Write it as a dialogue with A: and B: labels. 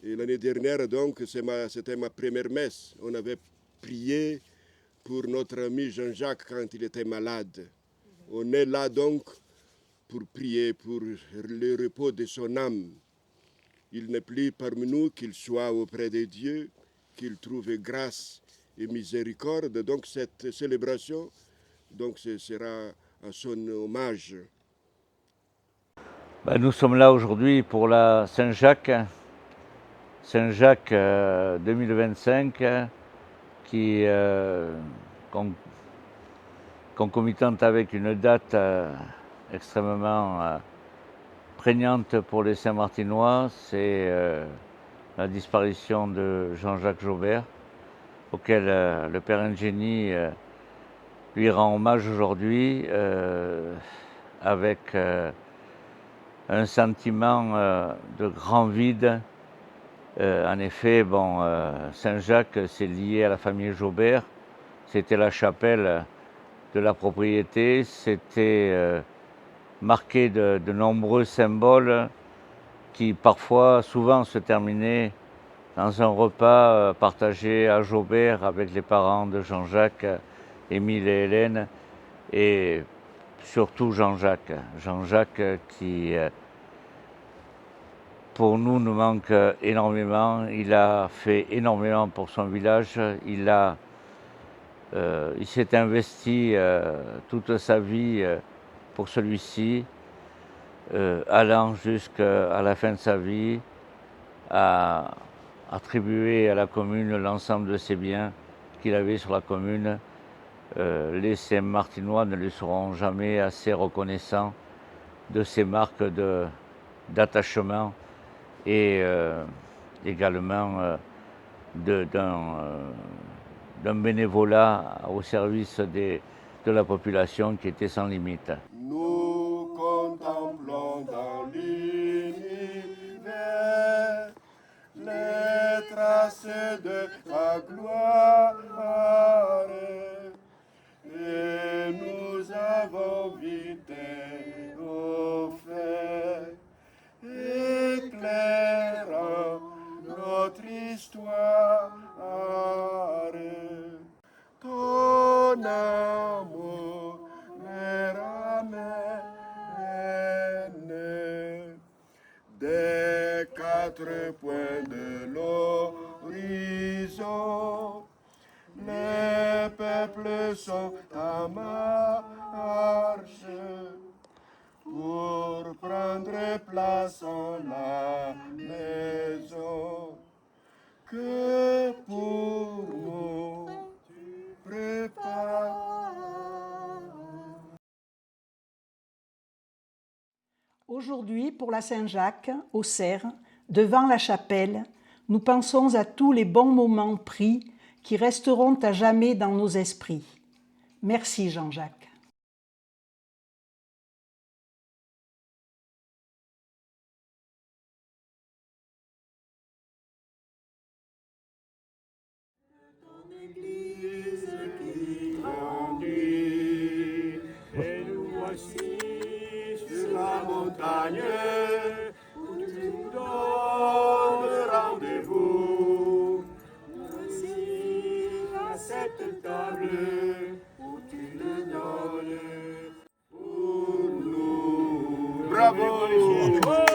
A: Et l'année dernière, donc, c'était ma première messe. On avait prié pour notre ami Jean-Jacques quand il était malade. On est là donc pour prier pour le repos de son âme. Il n'est plus parmi nous, qu'il soit auprès de Dieu, qu'il trouve grâce et miséricorde. Donc cette célébration, donc, ce sera à son hommage.
B: Nous sommes là aujourd'hui pour la Saint-Jacques 2025, qui concomitante avec une date extrêmement prégnante pour les Saint-Martinois, c'est la disparition de Jean-Jacques Jaubert, auquel le Père Ingénie lui rend hommage aujourd'hui avec un sentiment de grand vide. En effet, Saint-Jacques, c'est lié à la famille Jaubert. C'était la chapelle de la propriété. C'était marqué de nombreux symboles qui parfois, souvent, se terminaient dans un repas partagé à Jaubert avec les parents de Jean-Jacques, Émile et Hélène, et surtout Jean-Jacques. Jean-Jacques qui, pour nous manque énormément. Il a fait énormément pour son village. Il s'est investi toute sa vie pour celui-ci, allant jusqu'à la fin de sa vie à attribuer à la commune l'ensemble de ses biens qu'il avait sur la commune. Les Saint-Martinois ne lui seront jamais assez reconnaissants de ces marques d'attachement et également d'un bénévolat au service de la population qui était sans limite.
A: Nous contemplons dans l'univers les traces de ta gloire et nous avons vu tes offert, éclairant notre histoire. Ton amour me ramène des quatre points de l'horizon. Les peuples sont en marche pour prendre place en la maison que pour nous prépare.
C: Aujourd'hui, pour la Saint-Jacques, au Cerf, devant la chapelle, nous pensons à tous les bons moments pris qui resteront à jamais dans nos esprits. Merci Jean-Jacques.
D: Ton Église qui grandit, et nous voici sur la montagne où tu nous donnes rendez-vous. où tu le donnes pour nous.
A: Bravo!